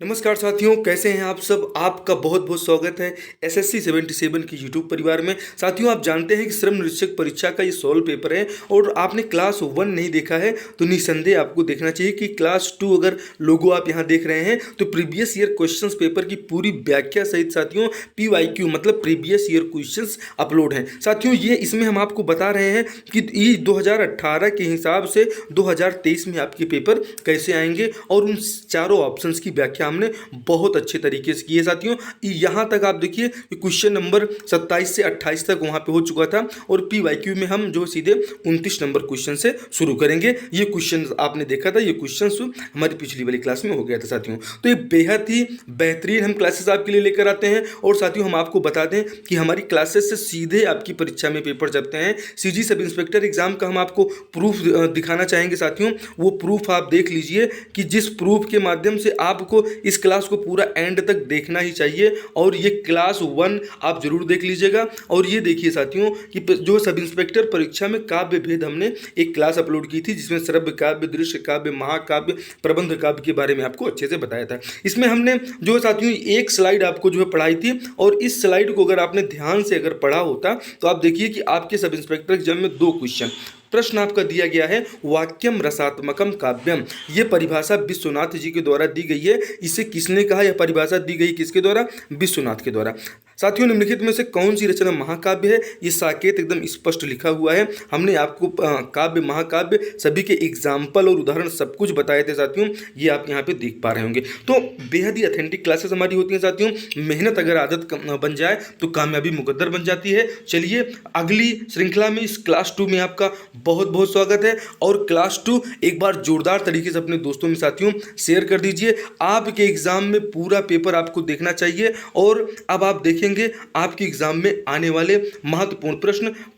नमस्कार साथियों, कैसे हैं आप सब। आपका बहुत बहुत स्वागत है एसएससी 77 की यूट्यूब परिवार में। साथियों, आप जानते हैं कि श्रम निरीक्षक परीक्षा का ये सॉल्व पेपर है और आपने क्लास 1 नहीं देखा है तो निसंदेह आपको देखना चाहिए कि क्लास 2 अगर लोगो आप यहाँ देख रहे हैं तो प्रीवियस ईयर क्वेश्चंस पेपर की पूरी व्याख्या सहित साथियों PYQ मतलब प्रीवियस ईयर क्वेश्चंस अपलोड हैं। साथियों, ये इसमें हम आपको बता रहे हैं कि 2018 के हिसाब से 2023 में आपके पेपर कैसे आएंगे और उन चारों ऑप्शंस की व्याख्या हमने बहुत अच्छे तरीके से की है। साथियों, यहाँ तक आप देखिए क्वेश्चन नंबर 27 से 28 तक वहाँ पे हो चुका था और PYQ में हम जो सीधे 29 नंबर क्वेश्चन से शुरू करेंगे। ये क्वेश्चन आपने देखा था, ये क्वेश्चन हमारी पिछली वाली क्लास में हो गया था साथियों। तो ये बेहद ही बेहतरीन हम क्लासेस आपके लिए लेकर आते हैं और साथियों हम आपको बता दें कि हमारी क्लासेस से सीधे आपकी परीक्षा में पेपर चलते हैं। CG सब इंस्पेक्टर एग्जाम का हम आपको प्रूफ दिखाना चाहेंगे साथियों। वो प्रूफ आप देख लीजिए कि जिस प्रूफ के माध्यम से आपको इस क्लास को पूरा एंड तक देखना ही चाहिए और ये क्लास 1 आप जरूर देख लीजिएगा। और ये देखिए साथियों कि जो सब इंस्पेक्टर परीक्षा में काव्य भेद हमने एक क्लास अपलोड की थी जिसमें श्रव्य काव्य, दृश्य काव्य, महाकाव्य, प्रबंध काव्य के बारे में आपको अच्छे से बताया था। इसमें हमने जो साथियों एक स्लाइड आपको जो है पढ़ाई थी और इस स्लाइड को अगर आपने ध्यान से अगर पढ़ा होता तो आप देखिए कि आपके सब इंस्पेक्टर एग्जाम में 2 क्वेश्चन प्रश्न आपका दिया गया है वाक्यम रसात्मकम काव्यम। ये परिभाषा विश्वनाथ जी के द्वारा दी गई है। इसे किसने कहा, यह परिभाषा दी गई किसके द्वारा? विश्वनाथ के द्वारा। साथियों, निम्नलिखित में से कौन सी रचना महाकाव्य है? ये साकेत एकदम स्पष्ट लिखा हुआ है। हमने आपको काव्य, महाकाव्य सभी के एग्जाम्पल और उदाहरण सब कुछ बताए थे साथियों। ये आप यहाँ पे देख पा रहे होंगे। तो बेहद ही ऑथेंटिक क्लासेस हमारी होती हैं साथियों। मेहनत अगर आदत बन जाए तो कामयाबी मुकद्दर बन जाती है। चलिए अगली श्रृंखला में इस क्लास 2 में आपका बहुत बहुत स्वागत है और क्लास 2 एक बार जोरदार तरीके से अपने दोस्तों में साथियों शेयर कर दीजिए। आपके एग्जाम में पूरा पेपर आपको देखना चाहिए और अब आप देखेंगे आपके एग्जाम में आने वाले महत्वपूर्ण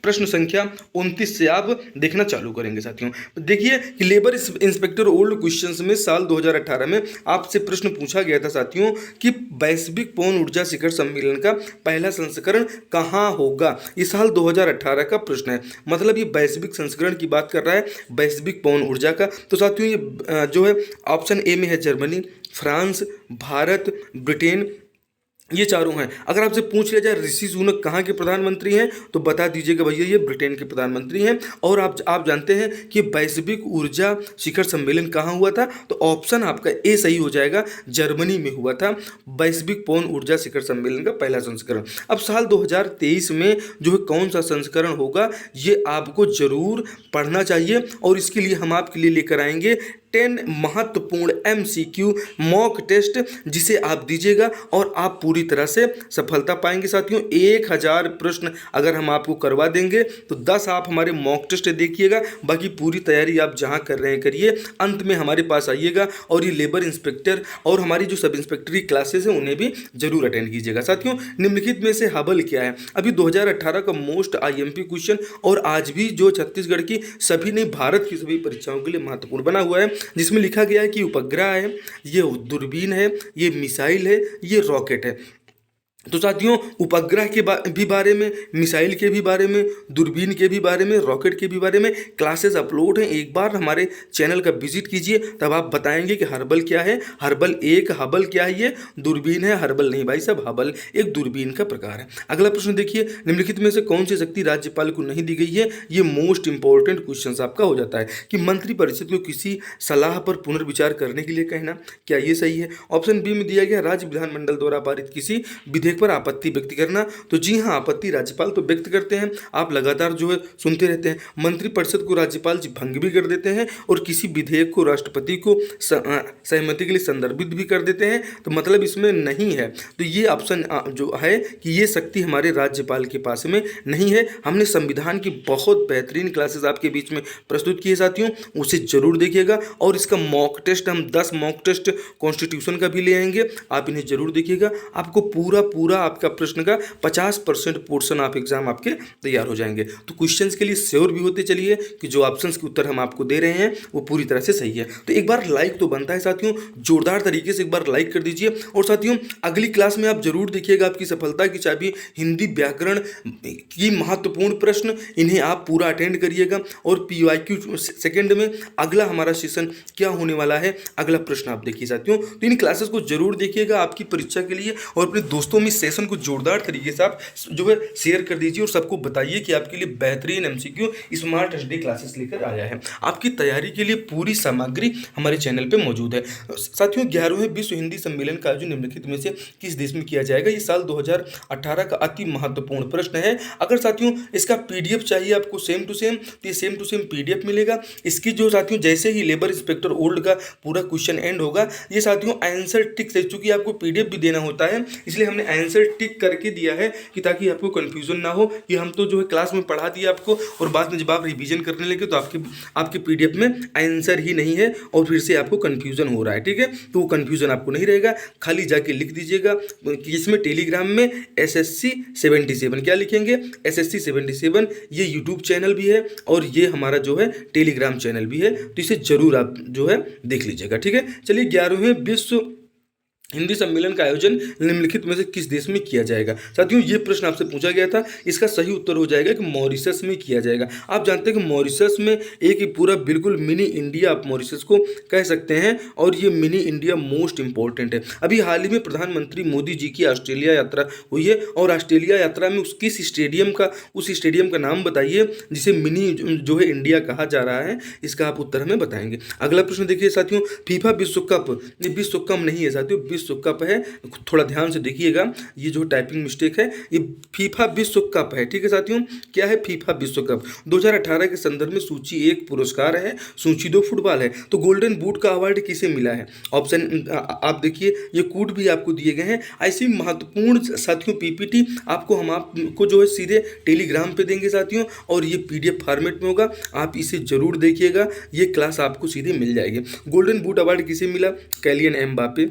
प्रश्न संख्या 29 से आप देखना चालू करेंगे साथियों। देखिए कि लेबर इंस्पेक्टर ओल्ड क्वेश्चंस में साल 2018 में आपसे प्रश्न पूछा गया था साथियों कि वैश्विक पवन ऊर्जा शिखर सम्मेलन का पहला संस्करण कहाँ होगा। इस साल 2018 का प्रश्न है, मतलब ये वैश्विक संस्करण की बात कर रहा है, वैश्विक पवन ऊर्जा का। तो साथियों ये जो है ऑप्शन ए में है जर्मनी, फ्रांस, भारत, ब्रिटेन, ये चारों हैं। अगर आपसे पूछ लिया जाए ऋषि सुनक कहाँ के प्रधानमंत्री हैं तो बता दीजिएगा भैया ये ब्रिटेन के प्रधानमंत्री हैं। और आप जानते हैं कि वैश्विक ऊर्जा शिखर सम्मेलन कहाँ हुआ था तो ऑप्शन आपका ए सही हो जाएगा, जर्मनी में हुआ था वैश्विक पवन ऊर्जा शिखर सम्मेलन का पहला संस्करण। अब साल 2023 में जो है कौन सा संस्करण होगा ये आपको जरूर पढ़ना चाहिए और इसके लिए हम आपके लिए लेकर आएंगे 10 महत्वपूर्ण MCQ मॉक टेस्ट जिसे आप दीजिएगा और आप पूरी तरह से सफलता पाएंगे साथियों। 1000 प्रश्न अगर हम आपको करवा देंगे तो 10 आप हमारे मॉक टेस्ट देखिएगा, बाकी पूरी तैयारी आप जहां कर रहे हैं करिए। अंत में हमारे पास आइएगा और ये लेबर इंस्पेक्टर और हमारी जो सब इंस्पेक्टरी क्लासेस हैं उन्हें भी जरूर अटेंड कीजिएगा साथियों। निम्नलिखित में से हबल क्या है? अभी 2018 का मोस्ट IMP क्वेश्चन और आज भी जो छत्तीसगढ़ की सभी नहीं भारत की सभी परीक्षाओं के लिए महत्वपूर्ण बना हुआ है, जिसमें लिखा गया है कि उपग्रह है, ये दूरबीन है, ये मिसाइल है, ये रॉकेट है। तो साथियों उपग्रह के भी बारे में, मिसाइल के भी बारे में, दूरबीन के भी बारे में, रॉकेट के भी बारे में क्लासेस अपलोड हैं। एक बार हमारे चैनल का विजिट कीजिए, तब आप बताएंगे कि हर्बल क्या है, हर्बल एक, हबल क्या है, ये दूरबीन है, हर्बल नहीं भाई साहब, हबल एक दूरबीन का प्रकार है। अगला प्रश्न देखिए, निम्नलिखित में से कौन सी शक्ति राज्यपाल को नहीं दी गई है? ये मोस्ट इंपॉर्टेंट क्वेश्चन आपका हो जाता है कि मंत्रिपरिषद को किसी सलाह पर पुनर्विचार करने के लिए कहना, क्या ये सही है? ऑप्शन बी में दिया गया राज्य विधानमंडल द्वारा पारित किसी विधेयक पर आपत्ति व्यक्त करना। तो जी हाँ, आपत्ति राज्यपाल तो व्यक्त करते हैं, आप लगातार जो है सुनते रहते हैं। मंत्रिपरिषद को राज्यपाल जी भंग भी कर देते हैं और किसी विधेयक को राष्ट्रपति को सहमति के लिए संदर्भित भी कर देते हैं, तो मतलब इसमें नहीं है। तो ये ऑप्शन जो है कि ये शक्ति हमारे राज्यपाल के पास में नहीं है। हमने संविधान की बहुत बेहतरीन क्लासेस आपके बीच में प्रस्तुत की है साथियों, उसे जरूर देखिएगा। और इसका मॉक टेस्ट हम 10 मॉक टेस्ट कॉन्स्टिट्यूशन का भी ले आएंगे, आप इन्हें जरूर देखिएगा। आपको पूरा पूरा आपका प्रश्न का 50% पोर्शन ऑफ एग्जाम आपके तैयार हो जाएंगे। तो क्वेश्चंस के लिए श्योर भी होते चलिए कि जो ऑप्शंस के उत्तर हम आपको दे रहे हैं वो पूरी तरह से सही है। तो एक बार लाइक तो बनता है साथियों, जोरदार तरीके से एक बार लाइक कर दीजिए। और साथियों अगली क्लास में आप जरूर देखिएगा आपकी सफलता की चाबी हिंदी व्याकरण की महत्वपूर्ण प्रश्न, इन्हें आप पूरा अटेंड करिएगा। और PYQ सेकंड में अगला हमारा सेशन क्या होने वाला है, अगला प्रश्न आप देखिए साथियों। तो इन क्लासेस को जरूर देखिएगा आपकी परीक्षा के लिए, और अपने दोस्तों में सेशन को जोरदार तरीके से आप जो है शेयर कर दीजिए और सबको बताइए कि आपके लिए बेहतरीन MCQ स्मार्ट स्टडी क्लासेस लेकर आया है। आपकी तैयारी के लिए पूरी सामग्री हमारे चैनल पे मौजूद है। साथियों 11वें विश्व हिंदी सम्मेलन का आयोजन निम्नलिखित में से किस देश में किया जाएगा? ये साल 2018 का अति महत्वपूर्ण प्रश्न है। अगर साथियों इसका PDF चाहिए आपको सेम टू सेम, तो ये सेम टू सेम PDF मिलेगा। इसकी जो साथियों जैसे ही लेबर इंस्पेक्टर ओल्ड का पूरा क्वेश्चन एंड होगा, ये साथियों आंसर टिक से, चूंकि आपको PDF भी देना होता है इसलिए हमने आंसर टिक करके दिया है कि ताकि आपको कंफ्यूजन ना हो कि हम तो जो है क्लास में पढ़ा दिया आपको और बाद में जब आप रिवीजन करने लगे तो आपके PDF में आंसर ही नहीं है और फिर से आपको कंफ्यूजन हो रहा है। ठीक है, तो वो कंफ्यूजन आपको नहीं रहेगा। खाली जाके लिख दीजिएगा कि इसमें टेलीग्राम में SSC 77, क्या लिखेंगे? SSC 77। ये यूट्यूब चैनल भी है और ये हमारा जो है टेलीग्राम चैनल भी है, तो इसे जरूर आप जो है देख लीजिएगा। ठीक है, चलिए 11वें विश्व हिंदी सम्मेलन का आयोजन निम्नलिखित में से किस देश में किया जाएगा? साथियों ये प्रश्न आपसे पूछा गया था, इसका सही उत्तर हो जाएगा कि मॉरिशस में किया जाएगा। आप जानते हैं कि मॉरिशस में एक ही पूरा बिल्कुल मिनी इंडिया आप मॉरिशस को कह सकते हैं, और ये मिनी इंडिया मोस्ट इंपॉर्टेंट है। अभी हाल ही में प्रधानमंत्री मोदी जी की ऑस्ट्रेलिया यात्रा हुई है, और ऑस्ट्रेलिया यात्रा में उस स्टेडियम का नाम बताइए जिसे मिनी जो है इंडिया कहा जा रहा है, इसका आप उत्तर हमें बताएंगे। अगला प्रश्न देखिए साथियों, फीफा विश्व कप, ये विश्व कप नहीं है साथियों, विश्व कप है, थोड़ा ध्यान से देखिएगा, ये जो टाइपिंग मिस्टेक है, ये फीफा विश्व कप है। ठीक है साथियों, क्या है फीफा विश्व कप? 2018 के संदर्भ में सूची 1 पुरस्कार है, सूची 2 फुटबॉल है। तो गोल्डन बूट का अवार्ड किसे मिला है? ऑप्शन आप देखिए, ये कोड भी आपको दिए गए हैं। ऐसी महत्वपूर्ण साथियों PPT हम आपको जो है सीधे टेलीग्राम पे देंगे साथियों, और ये PDF फॉर्मेट में होगा, आप इसे जरूर देखिएगा, ये क्लास आपको सीधे मिल जाएगी। गोल्डन बूट अवार्ड किसे मिला? कैलियन एम्बापे।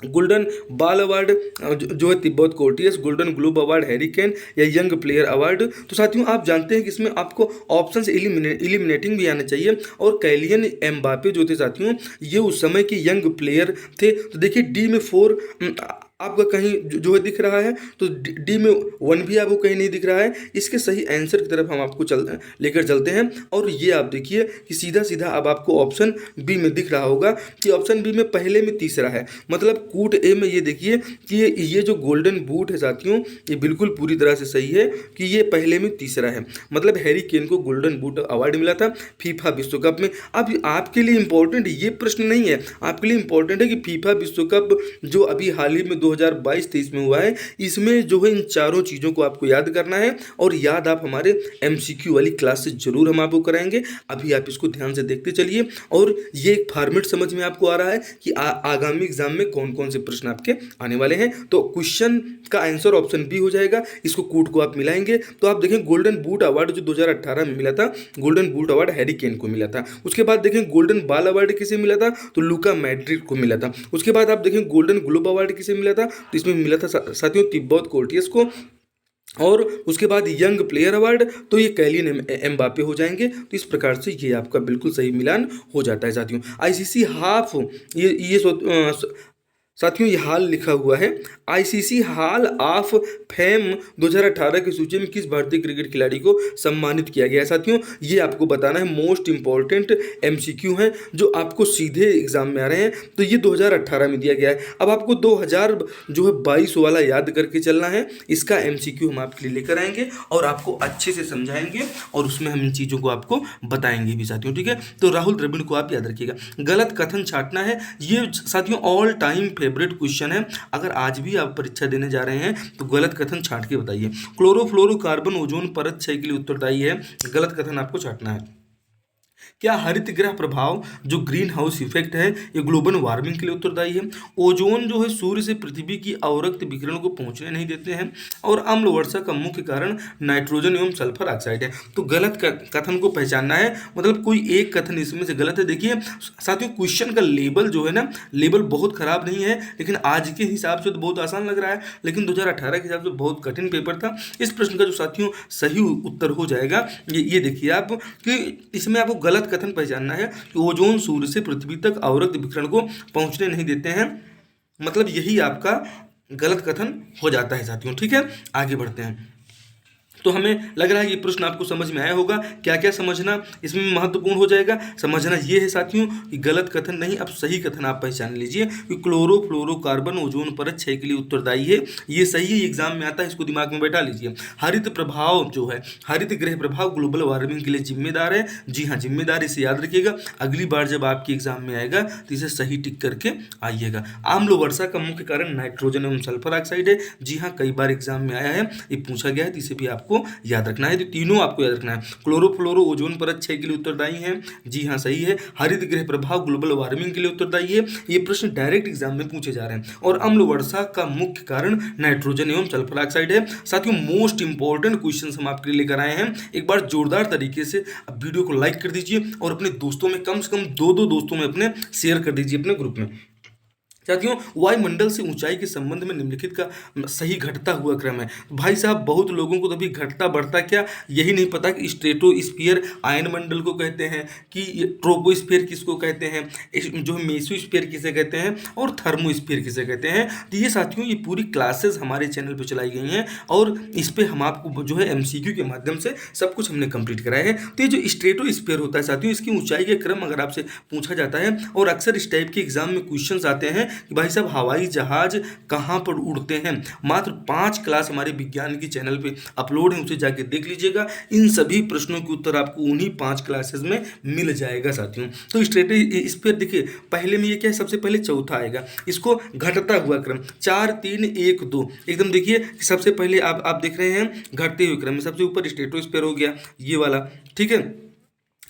गोल्डन बॉल अवार्ड जो है Tibet courteous. Golden globe award Harry Kane या यंग प्लेयर अवार्ड। तो साथियों आप जानते हैं कि इसमें आपको ऑप्शन से इलिमिनेटिंग भी आना चाहिए, और कैलियन एम्बापे जो थे साथियों, ये उस समय के यंग प्लेयर थे। तो देखिए D में 4 आपका कहीं जो है दिख रहा है, तो D में 1 भी आपको कहीं नहीं दिख रहा है। इसके सही आंसर की तरफ हम आपको लेकर चलते हैं, और ये आप देखिए कि सीधा सीधा अब आपको ऑप्शन B में दिख रहा होगा कि ऑप्शन B में पहले में तीसरा है। मतलब कूट A में ये देखिए कि ये जो गोल्डन बूट है साथियों, ये बिल्कुल पूरी तरह से सही है कि ये पहले में तीसरा है। मतलब हैरी केन को गोल्डन बूट अवार्ड मिला था फीफा विश्व कप में। अब आपके लिए इंपॉर्टेंट ये प्रश्न नहीं है, आपके लिए इंपॉर्टेंट है कि फीफा विश्व कप जो अभी हाल ही में 2022-23 में हुआ है, इसमें जो है इन चारों चीज़ों को आपको याद करना है, और याद आप हमारे MCQ वाली क्लास से जरूर हम आपको कराएंगे। अभी आप इसको ध्यान से देखते चलिए, और ये एक फॉर्मेट समझ में आपको आ रहा है कि आगामी एग्जाम में कौन कौन से प्रश्न आपके आने वाले हैं। तो क्वेश्चन का आंसर ऑप्शन B हो जाएगा, इसको कूट को आप मिलाएंगे तो आप देखें गोल्डन बूट अवार्ड जो 2018 में मिला था, golden boot award Harry Kane को मिला था। उसके बाद देखें गोल्डन बॉल अवार्ड किसे मिला था? तो लूका मैड्रिड को मिला था। उसके बाद आप देखें गोल्डन ग्लोब अवार्ड किसे मिला था? तो इसमें मिला था साथियों तिब्बत कोर्टियस को। और उसके बाद यंग प्लेयर अवार्ड, तो ये कैलियन एम्बापे हो जाएंगे। तो इस प्रकार से ये आपका बिल्कुल सही मिलान हो जाता है साथियों। ICC हाफ साथियों ये हाल लिखा हुआ है, ICC हॉल ऑफ फेम 2018 की सूची में किस भारतीय क्रिकेट खिलाड़ी को सम्मानित किया गया है? साथियों ये आपको बताना है, मोस्ट इंपॉर्टेंट MCQ हैं जो आपको सीधे एग्जाम में आ रहे हैं। तो ये 2018 में दिया गया है। अब आपको 2022 वाला याद करके चलना है। इसका MCQ हम आपके लिए लेकर आएंगे और आपको अच्छे से समझाएंगे, और उसमें हम इन चीज़ों को आपको बताएंगे भी साथियों। ठीक है, तो राहुल द्रविड़ को आप याद रखिएगा। गलत कथन छांटना है, ये साथियों ऑल टाइम फेवरेट क्वेश्चन है। अगर आज भी आप परीक्षा देने जा रहे हैं तो गलत कथन छांट के बताइए। क्लोरोफ्लोरोकार्बन ओजोन परत क्षय के लिए उत्तरदायी है, गलत कथन आपको छांटना है। क्या हरित गृह प्रभाव जो ग्रीन हाउस इफेक्ट है ये ग्लोबल वार्मिंग के लिए उत्तरदायी है? ओजोन जो है सूर्य से पृथ्वी की अवरक्त विकिरण को पहुंचने नहीं देते हैं। और अम्ल वर्षा का मुख्य कारण नाइट्रोजन एवं सल्फर ऑक्साइड है। तो गलत कथन को पहचानना है, मतलब कोई एक कथन इसमें से गलत है। देखिए साथियों, क्वेश्चन का लेबल जो है ना, लेबल बहुत खराब नहीं है, लेकिन आज के हिसाब से तो बहुत आसान लग रहा है, लेकिन 2018 के हिसाब से बहुत कठिन पेपर था। इस प्रश्न का जो साथियों सही उत्तर हो जाएगा ये देखिए आप, कि इसमें आपको गलत कथन पहचानना है कि ओजोन सूर्य से पृथ्वी तक अवरक्त विकिरण को पहुंचने नहीं देते हैं, मतलब यही आपका गलत कथन हो जाता है साथियों। ठीक है, आगे बढ़ते हैं। तो हमें लग रहा है ये प्रश्न आपको समझ में आया होगा। क्या क्या समझना इसमें महत्वपूर्ण हो जाएगा, समझना ये है साथियों कि गलत कथन नहीं, अब सही कथन आप पहचान लीजिए कि क्लोरोफ्लोरोकार्बन ओजोन परत 6 के लिए उत्तरदायी है। ये सही है, एग्जाम में आता है, इसको दिमाग में बैठा लीजिए। हरित प्रभाव जो है, हरित गृह प्रभाव ग्लोबल वार्मिंग के लिए जिम्मेदार है। जी हाँ, जिम्मेदार, इसे याद रखिएगा। अगली बार जब आपके एग्जाम में आएगा तो इसे सही टिक करके आइएगा। आम्ल वर्षा का मुख्य कारण नाइट्रोजन एवं सल्फर ऑक्साइड है। जी हाँ, कई बार एग्जाम में आया है, ये पूछा गया है, तो इसे भी आपको याद रखना है। तो तीनों आपको याद रखना है। क्लोरोफ्लोरो ओजोन परत 6 के लिए उत्तरदायी है। जी हाँ, सही है। हरित गृह प्रभाव ग्लोबल वार्मिंग के लिए उत्तरदायी है। ये प्रश्न डायरेक्ट एग्जाम में पूछे जा रहे हैं। और अम्ल वर्षा का मुख्य कारण नाइट्रोजन एवं सल्फर ऑक्साइड है। साथियों, मोस्ट इंपॉर्टेंट क्वेश्चन हम आपके लिए लेकर आए हैं। एक बार जोरदार तरीके से वीडियो को लाइक कर दीजिए और अपने दोस्तों में कम से कम दो दोस्तों में अपने शेयर कर दीजिए अपने ग्रुप में। साथियों, वायुमंडल से ऊंचाई के संबंध में निम्नलिखित का सही घटता हुआ क्रम है। तो भाई साहब, बहुत लोगों को तो अभी घटता बढ़ता क्या यही नहीं पता कि स्ट्रेटोस्फीयर आयनमंडल को कहते हैं, कि ट्रोपोस्फीयर किसको कहते हैं, जो मेसोस्फीयर किसे कहते हैं, और थर्मोस्फीयर किसे कहते हैं। तो ये साथियों, ये पूरी क्लासेस हमारे चैनल पर चलाई गई हैं और इस पर हम आपको जो है MCQ के माध्यम से सब कुछ हमने कंप्लीट कराया है। तो ये जो स्ट्रेटोस्फीयर होता है साथियों, इसकी ऊंचाई के क्रम अगर आपसे पूछा जाता है, और अक्सर इस टाइप के एग्जाम में क्वेश्चन आते हैं कि भाई साहब हवाई जहाज कहाँ पर उड़ते हैं। मात्र 5 क्लास हमारे विज्ञान की चैनल पे अपलोड है, उसे जाके देख लीजिएगा। इन सभी प्रश्नों के उत्तर आपको उन्हीं 5 क्लासेस में मिल जाएगा साथियों। तो स्ट्रेटोस्फीयर देखिए, पहले में ये क्या है, सबसे पहले चौथा आएगा, इसको घटता हुआ क्रम 4 3 1 2 एकदम देखिए। सबसे पहले आप देख रहे हैं घटते हुए क्रम में सबसे ऊपर स्ट्रेटोस्फीयर हो गया ये वाला, ठीक है।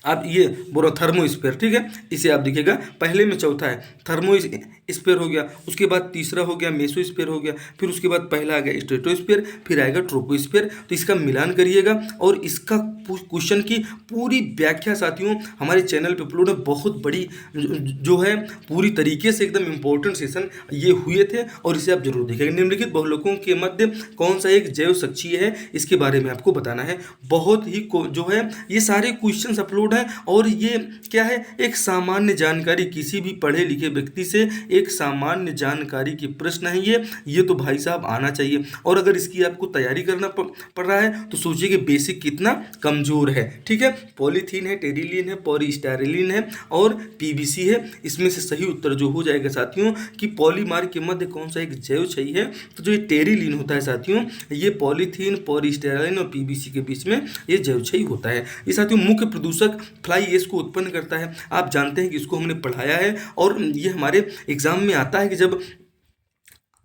अब ये बोलो थर्मोस्फीयर, ठीक है, इसे आप देखिएगा पहले में चौथा है थर्मोस्फीयर हो गया, उसके बाद तीसरा हो गया मेसोस्फीयर हो गया, फिर उसके बाद पहला आ गया स्ट्रेटोस्फीयर, फिर आएगा ट्रोपोस्फीयर। तो इसका मिलान करिएगा और इसका क्वेश्चन की पूरी व्याख्या साथियों हमारे चैनल पे अपलोड है। बहुत बड़ी जो है पूरी तरीके से एकदम इंपॉर्टेंट सेशन ये हुए थे और इसे आप जरूर देखेंगे। निम्नलिखित बहुलकों के मध्य कौन सा एक जैव साक्षीय है, इसके बारे में आपको बताना है। बहुत ही जो है ये सारे क्वेश्चन अपलोड है और ये क्या है, एक सामान्य जानकारी, किसी भी पढ़े लिखे व्यक्ति से एक सामान्य जानकारी के प्रश्न है ये तो भाई साहब आना चाहिए। और अगर इसकी आपको तैयारी करना पड़ रहा है तो सोचिए कि बेसिक कितना कमजोर है, ठीक है। पॉलीथीन है, टेरिलीन है, पॉलीस्टाइरीन है और पीवीसी है। इसमें से सही उत्तर जो हो जाएगा साथियों कि पॉलीमर के मध्य कौन सा एक जैव क्षयी है, तो जो ये टेरिलीन होता है साथियों, ये पॉलीथीन, पॉलीस्टाइरीन और पीवीसी के बीच में ये जैव क्षयी होता है। ये साथियों मुख्य प्रदूषक फ्लाई ऐश को उत्पन्न करता है। आप जानते हैं कि इसको हमने पढ़ाया है और ये हमारे एग्जाम में आता है कि जब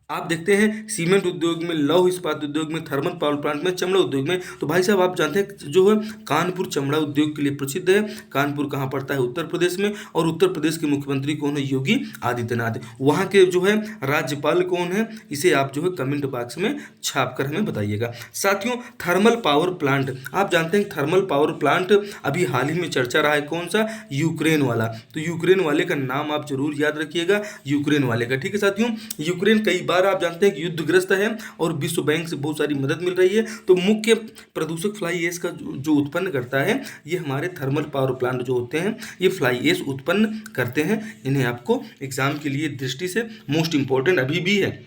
आप देखते हैं सीमेंट उद्योग में, लौह इस्पात उद्योग में, थर्मल पावर प्लांट में, चमड़ा उद्योग में, तो भाई साहब आप जानते हैं जो है कानपुर चमड़ा उद्योग के लिए प्रसिद्ध है। कानपुर कहाँ पड़ता है, उत्तर प्रदेश में, और उत्तर प्रदेश के मुख्यमंत्री कौन है, योगी आदित्यनाथ। वहाँ के जो है राज्यपाल कौन है, इसे आप जो है कमेंट बॉक्स में छाप कर हमें बताइएगा। साथियों, थर्मल पावर प्लांट, आप जानते हैं थर्मल पावर प्लांट अभी हाल ही में चर्चा रहा है, कौन सा, यूक्रेन वाला। तो यूक्रेन वाले का नाम आप जरूर याद रखिएगा, यूक्रेन वाले का, ठीक है साथियों। यूक्रेन कई बार आप जानते हैं कि युद्धग्रस्त है और विश्व बैंक से बहुत सारी मदद मिल रही है। तो मुख्य प्रदूषक फ्लाई ऐश का जो उत्पन्न करता है, ये हमारे थर्मल पावर प्लांट जो होते हैं ये फ्लाई ऐश उत्पन्न करते हैं। इन्हें आपको एग्जाम के लिए दृष्टि से मोस्ट इंपॉर्टेंट अभी भी है,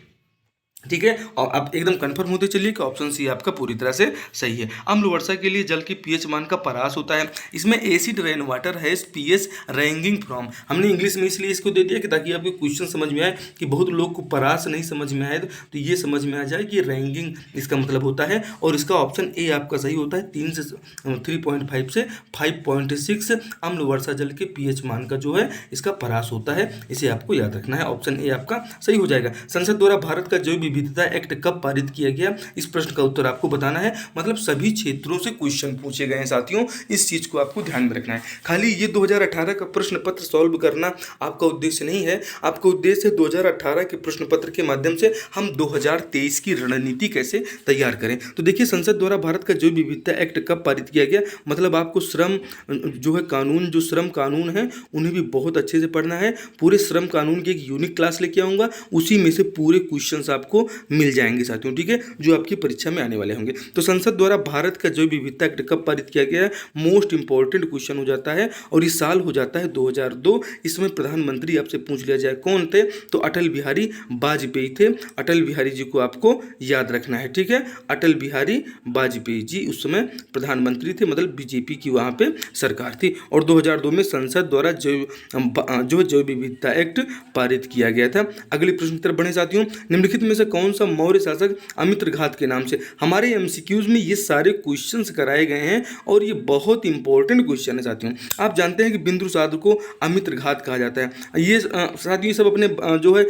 ठीक है। और आप एकदम कंफर्म होते चलिए कि ऑप्शन सी आपका पूरी तरह से सही है। अम्ल वर्षा के लिए जल की पीएच मान का परास होता है। इसमें एसिड रेन वाटर है पीएच रैंगिंग फ्रॉम, हमने इंग्लिश में इसलिए इसको दे दिया कि ताकि आपको क्वेश्चन समझ में आए, कि बहुत लोग को परास नहीं समझ में आए तो ये समझ में आ जाए कि रैंगिंग इसका मतलब होता है। और इसका ऑप्शन ए आपका सही होता है। 3.5 से 5.6 अम्ल वर्षा जल के पीएच मान का जो है इसका परास होता है, इसे आपको याद रखना है। ऑप्शन ए आपका सही हो जाएगा। संसद द्वारा भारत का जैव विविधता एक्ट कब पारित किया गया, इस प्रश्न का उत्तर आपको बताना है। मतलब सभी क्षेत्रों से क्वेश्चन पूछे गए हैं साथियों, इस चीज को आपको ध्यान में रखना है। खाली ये 2018 का प्रश्न पत्र सॉल्व करना आपका उद्देश्य नहीं है, आपका उद्देश्य 2018 के प्रश्न पत्र के माध्यम से हम 2023 की रणनीति कैसे तैयार करें। तो देखिए, संसद द्वारा भारत का जैव विविधता एक्ट कब पारित किया गया, मतलब आपको श्रम जो है कानून, जो श्रम कानून है उन्हें भी बहुत अच्छे से पढ़ना है। पूरे श्रम कानून की एक यूनिक क्लास लेके आऊँगा, उसी में से पूरे क्वेश्चंस आपको मिल जाएंगे साथियों, ठीक है, जो आपकी परीक्षा में आने वाले होंगे। तो संसद द्वारा भारत का जैव विविधता एक्ट कब पारित किया गया है, मोस्ट इंपॉर्टेंट क्वेश्चन हो जाता है, और इस साल हो जाता है 2002। इसमें प्रधानमंत्री आपसे पूछ लिया जाए कौन थे, तो अटल बिहारी वाजपेयी थे। अटल बिहारी जी को आपको याद रखना है, ठीक है, अटल बिहारी वाजपेयी जी उस समय प्रधानमंत्री थे, मतलब बीजेपी की वहाँ पे सरकार थी। और 2002 में संसद द्वारा जैव विविधता एक्ट पारित किया गया था। अगले प्रश्न की तरफ बढ़े साथियों, निम्नलिखित में से कौन सा मौर्य शासक अमित्रघात के नाम से, हमारे एमसीक्यूज में ये सारे क्वेश्चंस कराए गए हैं और ये बहुत इंपॉर्टेंट क्वेश्चन है साथियों। आप जानते हैं कि बिंदुसार को अमित्रघात कहा जाता है। ये साथियों सब अपने जो है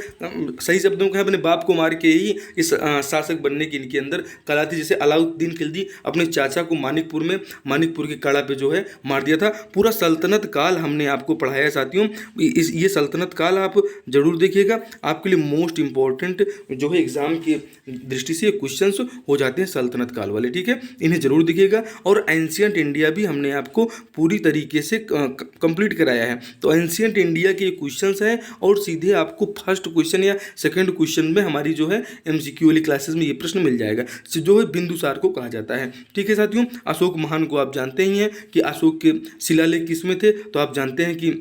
सही शब्दों का अपने बाप को मार के ही इस शासक बनने की इनके अंदर कला थी। जैसे अलाउद्दीन खिलजी अपने चाचा को मानिकपुर के कड़ा पे जो है मार दिया था। पूरा सल्तनत काल हमने आपको पढ़ाया है साथियों, ये सल्तनत काल आप जरूर देखिएगा, आपके लिए मोस्ट इंपॉर्टेंट जो है एग्जाम की दृष्टि से क्वेश्चंस हो जाते हैं सल्तनत काल वाले, ठीक है, इन्हें जरूर देखिएगा। और एंशियंट इंडिया भी हमने आपको पूरी तरीके से कंप्लीट कराया है। तो एंशियंट इंडिया के क्वेश्चंस हैं और सीधे आपको फर्स्ट क्वेश्चन या सेकंड क्वेश्चन में हमारी जो है एमसीक्यू वाली क्लासेस में ये प्रश्न मिल जाएगा, जो है बिंदुसार को कहा जाता है, ठीक है साथियों। अशोक महान को आप जानते ही हैं कि अशोक के शिलालेख किस में थे, तो आप जानते हैं कि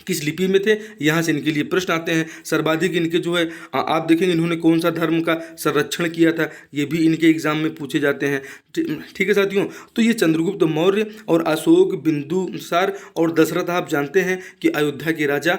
किस लिपि में थे, यहाँ से इनके लिए प्रश्न आते हैं। सर्वाधिक इनके जो है आप देखेंगे इन्होंने कौन सा धर्म का संरक्षण किया था, ये भी इनके एग्जाम में पूछे जाते हैं, ठीक है साथियों। तो ये चंद्रगुप्त मौर्य और अशोक, बिंदुसार और दशरथ आप जानते हैं कि अयोध्या के राजा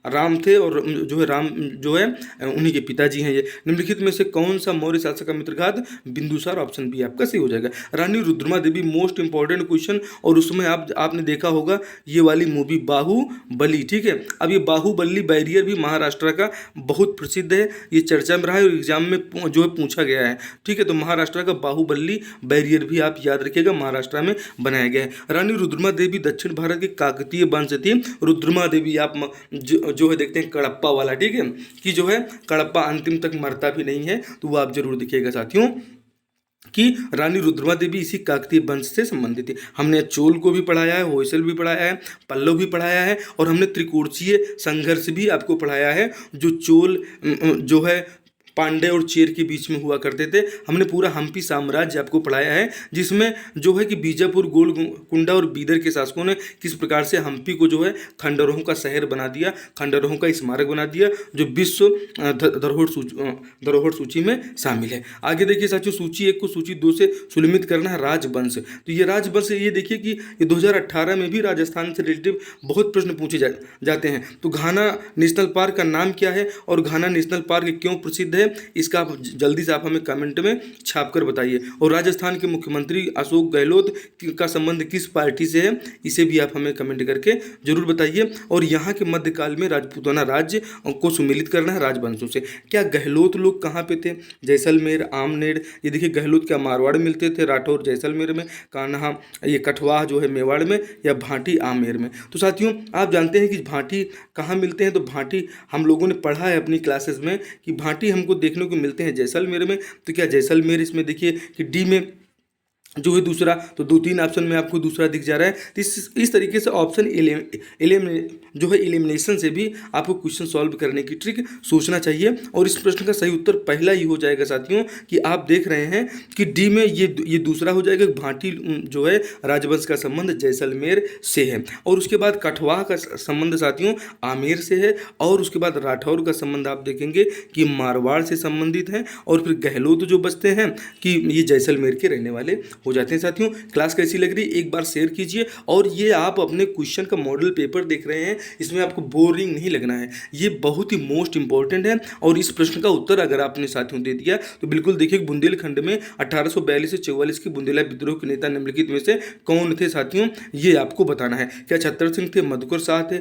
राम थे, और जो है राम जो है उन्हीं के पिताजी हैं ये। निम्नलिखित में से कौन सा मौर्य शासक का मित्रघात, बिंदुसार, ऑप्शन बी आपका सही हो जाएगा। रानी रुद्रमा देवी, मोस्ट इंपॉर्टेंट क्वेश्चन, और उसमें आपने देखा होगा ये वाली मूवी बाहुबली, ठीक है। अब ये बाहुबली बैरियर भी महाराष्ट्र का बहुत प्रसिद्ध है, ये चर्चा में रहा है और एग्जाम में जो है पूछा गया है, ठीक है। तो महाराष्ट्र का बाहुबली बैरियर भी आप याद रखिएगा, महाराष्ट्र में बनाया गया है। रानी रुद्रमा देवी दक्षिण भारत के काकतीय वंश थी। रुद्रमा देवी आप जो है देखते हैं कड़प्पा वाला, ठीक है, कि जो है कड़प्पा अंतिम तक मरता भी नहीं है, तो वो आप जरूर देखिएगा साथियों कि रानी रुद्रमा देवी इसी काकतीय वंश से संबंधित थी। हमने चोल को भी पढ़ाया है, होयसल भी पढ़ाया है, पल्लव भी पढ़ाया है, और हमने त्रिकोणीय संघर्ष भी आपको पढ़ाया है, जो चोल जो है पांडे और चेर के बीच में हुआ करते थे। हमने पूरा हम्पी साम्राज्य आपको पढ़ाया है, जिसमें जो है कि बीजापुर, गोलकुंडा और बीदर के शासकों ने किस प्रकार से हम्पी को जो है खंडहरों का शहर बना दिया, खंडहरों का स्मारक बना दिया, जो विश्व धरोहर सूची में शामिल है। आगे देखिए साथियों, सूची 1 को सूची 2 से सुलमित करना है राजवंश। तो ये राजवंश, ये देखिए कि ये 2018 में भी राजस्थान से रिलेटिव बहुत प्रश्न पूछे जाते हैं। तो घाना नेशनल पार्क का नाम क्या है और घाना नेशनल पार्क क्यों प्रसिद्ध है, इसका आप जल्दी से आप हमें कमेंट में छाप कर बताइए। और राजस्थान के मुख्यमंत्री अशोक गहलोत का संबंध किस पार्टी से है, इसे भी आप हमें कमेंट करके जरूर बताइए। और यहाँ के मध्यकाल में राजपूताना राज्य को सुमेलित करना है राजवंशों से। क्या गहलोत लोग कहाँ पे थे, जैसलमेर, आमनेर, ये देखिए गहलोत क्या मारवाड़ मिलते थे, राठौर जैसलमेर में, कान्हा ये कठवा जो है मेवाड़ में, या भाटी आमेर में। तो साथियों आप जानते हैं कि भाटी कहाँ मिलते हैं, तो भाटी हम लोगों ने पढ़ा है अपनी क्लासेस में कि भाटी हमको देखने को मिलते हैं जैसलमेर में। तो क्या जैसलमेर, इसमें देखिए कि डी में जो है दूसरा, तो 2-3 ऑप्शन में आपको दूसरा दिख जा रहा है। तो इस तरीके से ऑप्शन जो है एलिमिनेशन से भी आपको क्वेश्चन सॉल्व करने की ट्रिक सोचना चाहिए। और इस प्रश्न का सही उत्तर पहला ही हो जाएगा साथियों, कि आप देख रहे हैं कि डी में ये दूसरा हो जाएगा। भाटी जो है राजवंश का संबंध जैसलमेर से है, और उसके बाद कठवा का संबंध साथियों आमेर से है, और उसके बाद राठौर का संबंध आप देखेंगे कि मारवाड़ से संबंधित है, और फिर गहलोत जो बचते हैं कि ये जैसलमेर के रहने वाले हो जाते हैं। साथियों क्लास कैसी लग रही है एक बार शेयर कीजिए, और ये आप अपने क्वेश्चन का मॉडल पेपर देख रहे हैं, इसमें आपको बोरिंग नहीं लगना है, ये बहुत ही मोस्ट इंपॉर्टेंट है। और इस प्रश्न का उत्तर अगर आपने साथियों दे दिया तो बिल्कुल देखिए, बुंदेलखंड में 1842 से 44 के बुंदेला विद्रोह के नेता निम्नलिखित में से कौन थे साथियों, ये आपको बताना है। क्या छतर सिंह थे, मधुकर शाह थे,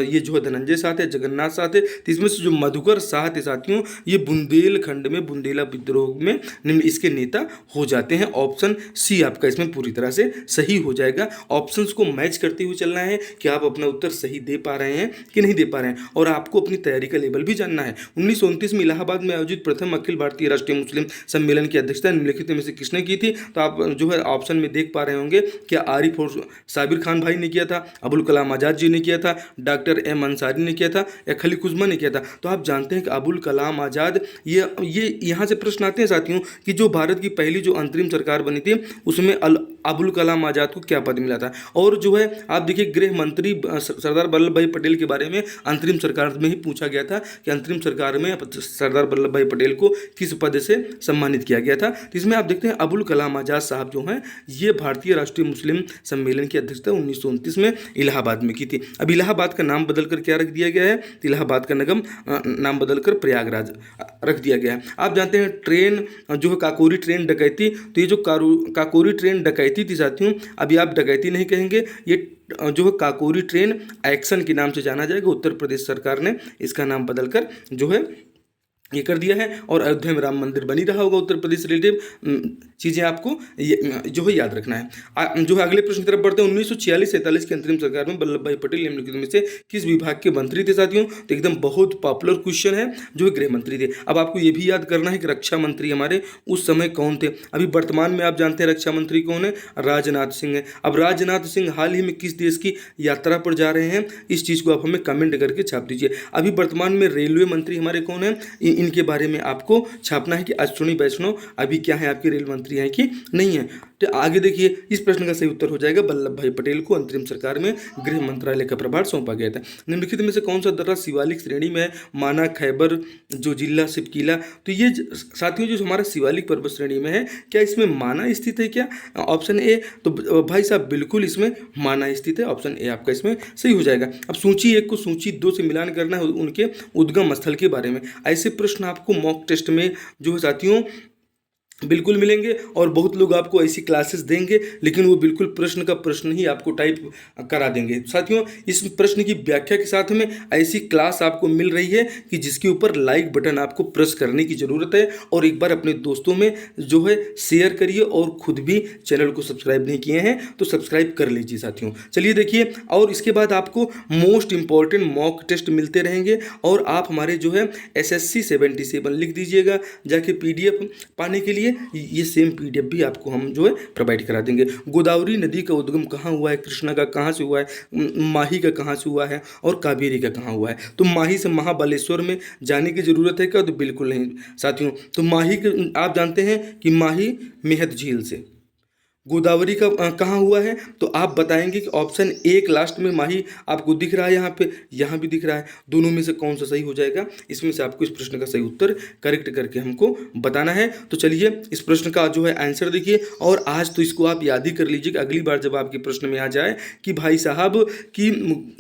ये जो है धनंजय शाह थे, जगन्नाथ शाह थे। तो इसमें से जो मधुकर शाह थे साथियों, ये बुंदेलखंड में बुंदेला विद्रोह में इसके नेता हो जाते हैं। ऑप्शन सी आपका इसमें पूरी तरह से सही हो जाएगा। ऑप्शंस को मैच करते हुए चलना है कि आप अपना उत्तर सही दे पा रहे हैं कि नहीं दे पा रहे हैं, और आपको अपनी तैयारी का लेवल भी जानना है। 1929 में इलाहाबाद में आयोजित प्रथम अखिल भारतीय राष्ट्रीय मुस्लिम सम्मेलन की अध्यक्षता निम्नलिखित में से किसने की थी? तो आप जो है ऑप्शन में देख पा रहे होंगे, क्या आरिफ और साबिर खान भाई ने किया था, अबुल कलाम आजाद जी ने किया था, डॉक्टर एम अंसारी ने किया था, या खलीक उज़्मा ने किया था? तो आप जानते हैं कि अबुल कलाम आजाद, ये यहाँ से प्रश्न आते हैं साथियों कि जो भारत की पहली जो अंतरिम सरकार बनी थी उसमें अबुल कलाम आजाद को क्या पद मिला था। और जो है आप देखिए, गृह मंत्री सरदार वल्लभ भाई पटेल के बारे में अंतरिम सरकार में ही पूछा गया था कि अंतरिम सरकार में सरदार वल्लभ भाई पटेल को किस पद से सम्मानित किया गया था। तो इसमें आप देखते हैं अबुल कलाम आजाद साहब जो हैं, ये भारतीय राष्ट्रीय मुस्लिम सम्मेलन की अध्यक्षता 1929 में इलाहाबाद में की थी। अब इलाहाबाद का नाम बदलकर क्या रख दिया गया है? तो इलाहाबाद का नाम बदलकर प्रयागराज रख दिया गया है। आप जानते हैं ट्रेन जो है काकोरी ट्रेन डकैती, तो ये जो काकोरी ट्रेन डकैती थी साथियों, अभी आप डकैती नहीं कहेंगे, ये जो है काकोरी ट्रेन एक्शन के नाम से जाना जाएगा। उत्तर प्रदेश सरकार ने इसका नाम बदलकर जो है ये कर दिया है। और अयोध्या में राम मंदिर बनी रहा होगा उत्तर प्रदेश रिलेटिव चीज़ें आपको जो है याद रखना है। जो है अगले प्रश्न की तरफ बढ़ते हैं। 1946-47 की अंतरिम सरकार में वल्लभ भाई पटेल निम्नलिखित में से किस विभाग के मंत्री थे साथियों? तो एकदम बहुत पॉपुलर क्वेश्चन है, जो गृह मंत्री थे। अब आपको ये भी याद करना है कि रक्षा मंत्री हमारे उस समय कौन थे। अभी वर्तमान में आप जानते हैं रक्षा मंत्री कौन है? राजनाथ सिंह है। अब राजनाथ सिंह हाल ही में किस देश की यात्रा पर जा रहे हैं, इस चीज़ को आप हमें कमेंट करके छाप दीजिए। अभी वर्तमान में रेलवे मंत्री हमारे कौन है, इनके बारे में आपको छापना है कि अश्विनी वैष्णव अभी क्या है, आपके रेल मंत्री हैं कि नहीं है। तो आगे देखिए, इस प्रश्न का सही उत्तर हो जाएगा वल्लभ भाई पटेल को अंतरिम सरकार में गृह मंत्रालय का प्रभार सौंपा गया था। निम्नलिखित में से कौन सा दर्रा शिवालिक श्रेणी में है? माना, खैबर, जो जिला, शिवकीला। तो ये साथियों जो हमारा शिवालिक पर्वत श्रेणी में है, क्या इसमें माना स्थित है क्या? Option A. तो भाई साहब बिल्कुल इसमें माना स्थित है, ऑप्शन ए आपका इसमें सही हो जाएगा। अब सूची 1 को सूची 2 से मिलान करना है उनके उद्गम स्थल के बारे में। ऐसे प्रश्न आपको मॉक टेस्ट में जो है साथियों बिल्कुल मिलेंगे, और बहुत लोग आपको ऐसी क्लासेस देंगे, लेकिन वो बिल्कुल प्रश्न का प्रश्न ही आपको टाइप करा देंगे। साथियों इस प्रश्न की व्याख्या के साथ में ऐसी क्लास आपको मिल रही है कि जिसके ऊपर लाइक बटन आपको प्रेस करने की ज़रूरत है, और एक बार अपने दोस्तों में जो है शेयर करिए, और खुद भी चैनल को सब्सक्राइब नहीं किए हैं तो सब्सक्राइब कर लीजिए साथियों। चलिए देखिए, और इसके बाद आपको मोस्ट इंपॉर्टेंट मॉक टेस्ट मिलते रहेंगे, और आप हमारे जो है SSC 77 लिख दीजिएगा जाके PDF पाने के लिए। ये सेम PDF भी आपको हम जो है प्रोवाइड करा देंगे। गोदावरी नदी का उद्गम कहाँ हुआ है? कृष्णा का कहाँ से हुआ है? माही का कहाँ से हुआ है? और कावेरी का कहाँ हुआ है? तो माही से महाबलेश्वर में जाने की जरूरत है क्या? तो बिल्कुल नहीं साथियों। तो माही के आप जानते हैं कि माही मेहद झील से। गोदावरी का कहाँ हुआ है? तो आप बताएंगे कि ऑप्शन 1 लास्ट में माही आपको दिख रहा है, यहाँ भी दिख रहा है, दोनों में से कौन सा सही हो जाएगा? इसमें से आपको इस प्रश्न का सही उत्तर करेक्ट करके हमको बताना है। तो चलिए इस प्रश्न का जो है आंसर देखिए, और आज तो इसको आप याद ही कर लीजिए कि अगली बार जब आपके प्रश्न में आ जाए कि भाई साहब की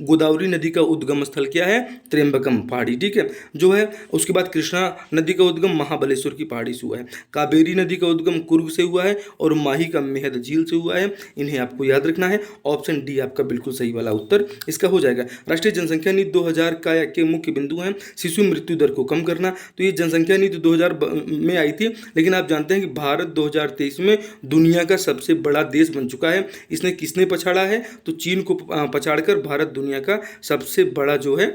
गोदावरी नदी का उद्गम स्थल क्या है? त्र्यंबकम पहाड़ी, ठीक है जो है। उसके बाद कृष्णा नदी का उद्गम महाबलेश्वर की पहाड़ी से हुआ है। कावेरी नदी का उद्गम कुर्ग से हुआ है, और माही का मेहद झील से हुआ है। इन्हें आपको याद रखना है। ऑप्शन डी आपका बिल्कुल सही वाला उत्तर इसका हो जाएगा। राष्ट्रीय जनसंख्या नीति 2000 का के मुख्य बिंदु हैं शिशु मृत्यु दर को कम करना। तो ये जनसंख्या नीति 2000 में आई थी, लेकिन आप जानते हैं कि भारत 2023 में दुनिया का सबसे बड़ा देश बन चुका है। इसने किसने पछाड़ा है? तो चीन को पछाड़कर भारत दुनिया का सबसे बड़ा जो है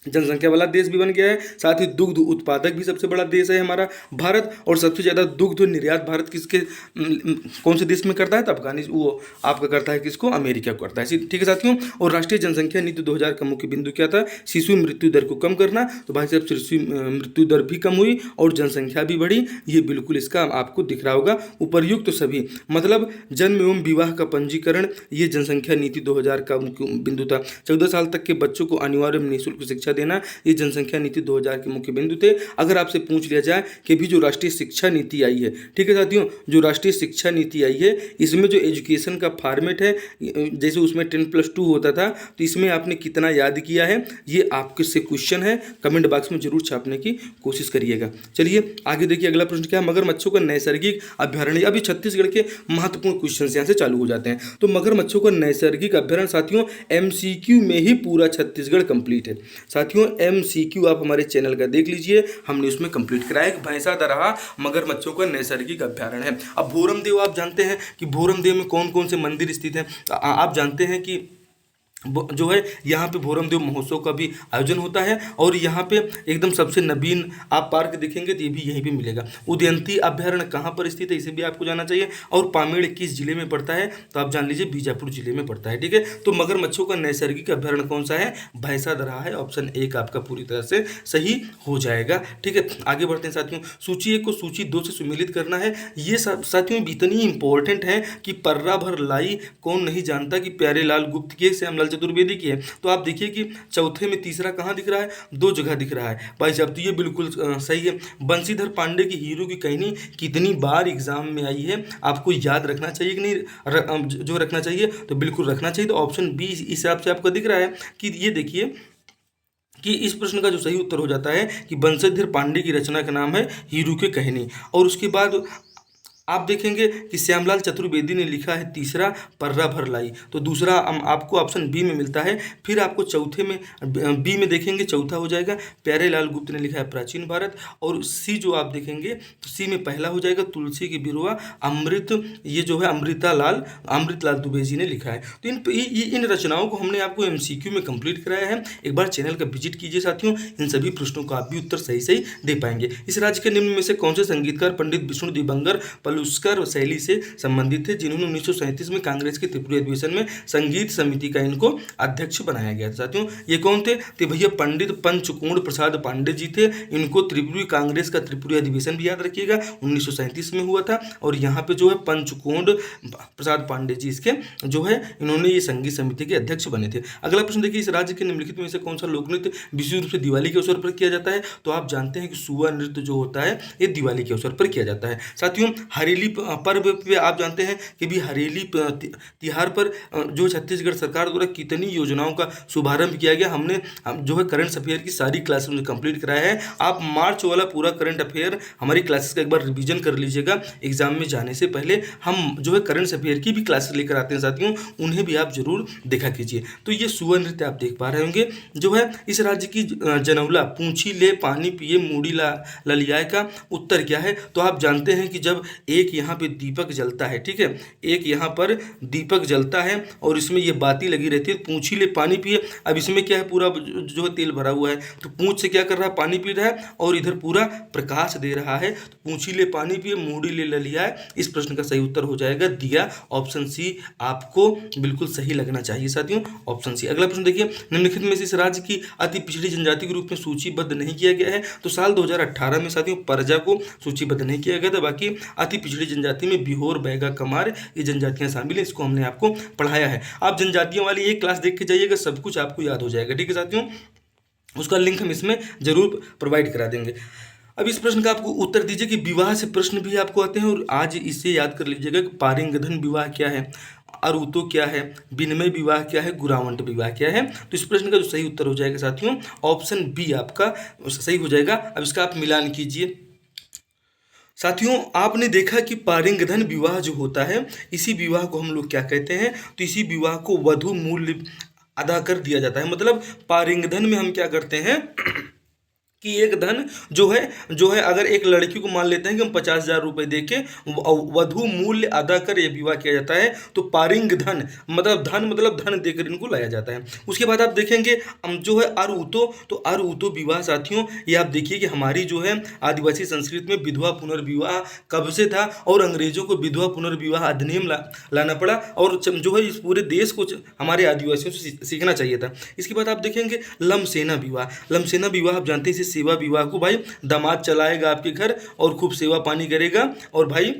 जनसंख्या वाला देश भी बन गया है। साथ ही दुग्ध उत्पादक भी सबसे बड़ा देश है हमारा भारत, और सबसे ज़्यादा दुग्ध निर्यात भारत किसके कौन से देश में करता है? तो अफगानिस्तान वो आपका करता है किसको? अमेरिका को करता है, ठीक है साथियों। और राष्ट्रीय जनसंख्या नीति 2000 का मुख्य बिंदु क्या था? शिशु मृत्यु दर को कम करना। तो भाई साहब शिशु मृत्यु दर भी कम हुई और जनसंख्या भी बढ़ी, ये बिल्कुल इसका आपको दिख रहा होगा। उपर्युक्त तो सभी मतलब जन्म एवं विवाह का पंजीकरण, ये जनसंख्या नीति 2000 का मुख्य बिंदु था। 14 साल तक के बच्चों को अनिवार्य निःशुल्क शिक्षा शिक्षा देना, ये जनसंख्या नीति 2000 के मुख्य बिंदु थे। अगर आपसे पूछ लिया जाए कि भी जो राष्ट्रीय शिक्षा नीति आई है, ठीक है साथियों, जो राष्ट्रीय शिक्षा नीति आई है इसमें जो एजुकेशन का फॉर्मेट है, जैसे उसमें 10+2 होता था, तो इसमें आपने कितना याद किया है, ये आपके से क्वेश्चन है, कमेंट बॉक्स में जरूर छापने की कोशिश करिएगा। चलिए आगे देखिए, अगला प्रश्न क्या है, मगरमच्छों का नैसर्गिक अभ्यारण्य। अभी छत्तीसगढ़ के महत्वपूर्ण क्वेश्चन यहाँ से चालू हो जाते हैं। तो मगरमच्छों का नैसर्गिक अभ्यारण्य साथियों MCQ में ही पूरा छत्तीसगढ़ कंप्लीट है साथियों। MCQ आप हमारे चैनल का देख लीजिए, हमने उसमें कंप्लीट कराया। भैंसा दरहा मगरमच्छों का नैसर्गिक अभ्यारण्य है। अब भोरम देव, आप जानते हैं कि भोरम देव में कौन कौन से मंदिर स्थित हैं। आप जानते हैं कि जो है यहाँ पे भोरम देव महोत्सव का भी आयोजन होता है, और यहाँ पे एकदम सबसे नवीन आप पार्क देखेंगे तो ये भी यहीं पे मिलेगा। उदयंती अभ्यारण्य कहाँ पर स्थित है, इसे भी आपको जानना चाहिए। और पामेड़ किस जिले में पड़ता है, तो आप जान लीजिए बीजापुर जिले में पड़ता है, ठीक है। तो मगरमच्छों का नैसर्गिक अभ्यारण्य कौन सा है, भैंसा दरहा है। ऑप्शन 1 आपका पूरी तरह से सही हो जाएगा, ठीक है। आगे बढ़ते हैं साथियों, सूची 1 को सूची 2 से सुमेलित करना है। ये साथियों इतनी इंपॉर्टेंट है कि पर्रा भर लाई कौन नहीं जानता कि प्यारे लाल गुप्त की श्यामलाल चतुर्वेदी की है। तो आप देखिए कि चौथे में तीसरा कहाँ दिख रहा है, 2 जगह दिख रहा है भाई साहब, तो ये बिल्कुल सही है। बंशीधर पांडे की हीरो की कहानी कितनी बार एग्जाम में आई है, आपको याद रखना चाहिए कि नहीं, जो रखना चाहिए तो बिल्कुल रखना चाहिए। तो ऑप्शन बी इस हिसाब से आपको दिख रहा है कि ये देखिए कि इस प्रश्न का जो सही उत्तर हो जाता है कि बंशीधर पांडे की रचना का नाम है हीरू के कहनी। और उसके बाद आप देखेंगे कि श्यामलाल चतुर्वेदी ने लिखा है तीसरा पर्रा भर लाई, तो दूसरा आपको ऑप्शन बी में मिलता है। फिर आपको चौथे में बी में देखेंगे चौथा हो जाएगा प्यारे लाल गुप्त ने लिखा है प्राचीन भारत। और सी जो आप देखेंगे तो सी में पहला हो जाएगा तुलसी की बिरुआ अमृत, ये जो है अमृतलाल दुबे जी ने लिखा है। तो इन रचनाओं को हमने आपको MCQ में कंप्लीट कराया है। एक बार चैनल का विजिट कीजिए साथियों, इन सभी प्रश्नों का आप भी उत्तर सही सही दे पाएंगे। इस राज्य के निम्न में से कौन से संगीतकार पंडित विष्णु दिबंगर पलुस्कर शैली से संबंधित थे, जिन्होंने 1937 में कांग्रेस के त्रिपुरी अधिवेशन में संगीत समिति का इनको अध्यक्ष बनाया गया था। साथियों ये कौन थे, तो भैया पंडित पंचकोण प्रसाद पांडे जी थे। इनको त्रिपुरी कांग्रेस का त्रिपुरी अधिवेशन भी याद रखिएगा 1937 में हुआ था, और यहाँ पे जो है पंचकोण प्रसाद पांडे जी इसके जो है इन्होंने ये संगीत समिति के अध्यक्ष बने थे। अगला प्रश्न देखिए, इस राज्य के निम्नलिखित में से कौन सा लोक नृत्य विशेष रूप से दिवाली के अवसर पर किया जाता है, तो आप जानते हैं कि सुआ नृत्य जो होता है ये दिवाली के अवसर पर किया जाता है। साथियों हरेली पर्व पे आप जानते हैं कि भी हरेली तिहार पर जो छत्तीसगढ़ सरकार द्वारा कितनी योजनाओं का शुभारंभ किया गया। हमने जो है करंट अफेयर की सारी क्लासेस में कंप्लीट कराया है। आप मार्च वाला पूरा करंट अफेयर हमारी क्लासेस का एक बार रिवीजन कर लीजिएगा, एग्जाम में जाने से पहले हम जो है करंट अफेयर की भी क्लासेस लेकर आते हैं साथियों, उन्हें भी आप जरूर देखा कीजिए। तो ये सुआ नृत्य आप देख पा रहे होंगे जो है इस राज्य की जनौला पूंछी ले पानी पिए मूड़ी ललियाए का उत्तर क्या है, तो आप जानते हैं कि जब एक यहाँ पे दीपक जलता है, ठीक है, एक यहाँ पर दीपक जलता है और इसमें ये बाती लगी रहती है, पूंछी ले पानी पिए। अब इसमें क्या है, पूरा जो है तेल भरा हुआ है, तो पूंछ से क्या कर रहा है, पानी पी रहा है और इधर पूरा प्रकाश दे रहा है। तो पूंछी ले पानी पिए मूड़ी ले ललियाए, इस प्रश्न का सही उत्तर हो जाएगा दिया। ऑप्शन सी आपको बिल्कुल सही लगना चाहिए साथियों, ऑप्शन सी। अगला प्रश्न देखिए, निम्नलिखित में से इस राज्य की अति पिछड़ी जनजाति के रूप में सूचीबद्ध नहीं किया गया है, तो साल 2018 में साथियों परजा को सूचीबद्ध नहीं किया गया था। बाकी अति पिछड़ी जनजाति में बिहोर बैगा कमार ये जनजातियां शामिल हैं, इसको हमने आपको पढ़ाया है। आप जनजातियों वाली एक क्लास देख के जाइएगा, सब कुछ आपको याद हो जाएगा, ठीक है साथियों। उसका लिंक हम इसमें जरूर प्रोवाइड करा देंगे। अब इस प्रश्न का आपको उत्तर दीजिए कि विवाह से प्रश्न भी आपको आते हैं, और आज इससे याद कर लीजिएगा कि पारिंगधन विवाह क्या है, अरुतो क्या है, विनिमय विवाह क्या है, गुरावंट विवाह क्या है। तो इस प्रश्न का जो सही उत्तर हो जाएगा साथियों ऑप्शन बी आपका सही हो जाएगा। अब इसका आप मिलान कीजिए साथियों। आपने देखा कि पारिंगधन विवाह जो होता है, इसी विवाह को हम लोग क्या कहते हैं, तो इसी विवाह को वधु मूल्य अदा कर दिया जाता है। मतलब पारिंगधन में हम क्या करते हैं कि एक धन जो है अगर एक लड़की को मान लेते हैं कि हम 50,000 रुपये दे के वधु मूल्य अदा कर यह विवाह किया जाता है, तो पारिंग धन मतलब धन देकर इनको लाया जाता है। उसके बाद आप देखेंगे जो है अरुतो, तो अरुतो विवाह साथियों ये आप देखिए कि हमारी जो है आदिवासी संस्कृति में विधवा पुनर्विवाह कब से था, और अंग्रेजों को विधवा पुनर्विवाह अधिनियम लाना पड़ा, और जो है इस पूरे देश को हमारे आदिवासियों से सीखना चाहिए था। इसके बाद आप देखेंगे लमसेना विवाह आप जानते हैं, सेवा विवाह को भाई दामाद चलाएगा आपके घर और खूब सेवा पानी करेगा, और भाई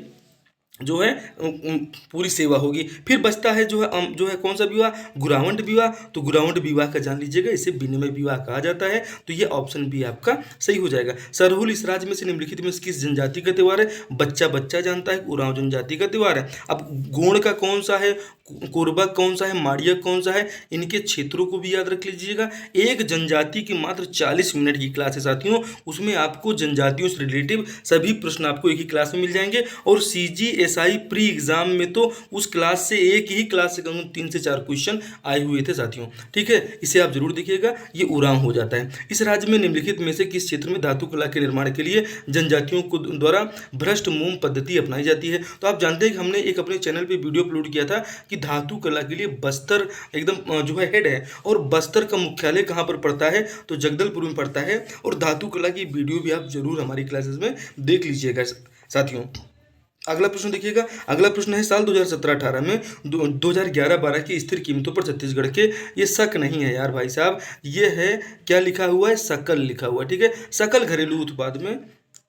जो है पूरी सेवा होगी। फिर बचता है जो है कौन सा विवाह, गुरावंट विवाह। तो गुरावंट विवाह का जान लीजिएगा, इसे विनिमय विवाह कहा जाता है। तो ये ऑप्शन बी आपका सही हो जाएगा। सरहुल इस राज्य में से निम्नलिखित में से किस जनजाति का त्यौहार है? बच्चा बच्चा जानता है, उरांव जनजाति का त्यौहार है। अब गोंड का कौन सा है, कोरबा कौन सा है, माड़िया कौन सा है, इनके क्षेत्रों को भी याद रख लीजिएगा। एक जनजाति की मात्र 40 मिनट की क्लास है साथियों, उसमें आपको जनजातियों से रिलेटिव सभी प्रश्न आपको एक ही क्लास में मिल जाएंगे। और CGSI प्री एग्जाम में तो उस क्लास से एक ही क्लास से कम 3 से 4 क्वेश्चन आए हुए थे साथियों। ठीक है, इसे आप जरूर देखिएगा, ये उरांव हो जाता है। इस राज्य में निम्नलिखित में से किस क्षेत्र में धातु कला के निर्माण के लिए जनजातियों को द्वारा भ्रष्ट मोम पद्धति अपनाई जाती है? तो आप जानते हैं कि हमने एक अपने चैनल पे वीडियो अपलोड किया था कि धातु कला के लिए बस्तर एकदम जो है हेड है, और बस्तर का मुख्यालय कहाँ पर पड़ता है? तो जगदलपुर में पड़ता है। और धातु कला की वीडियो भी आप जरूर हमारी क्लासेस में देख लीजिएगा साथियों। अगला प्रश्न देखिएगा, अगला प्रश्न है साल 2017-18 में 2011-12 की स्थिर कीमतों पर छत्तीसगढ़ के, ये शक नहीं है यार भाई साहब, ये है क्या लिखा हुआ है, सकल लिखा हुआ है। ठीक है, सकल घरेलू उत्पाद में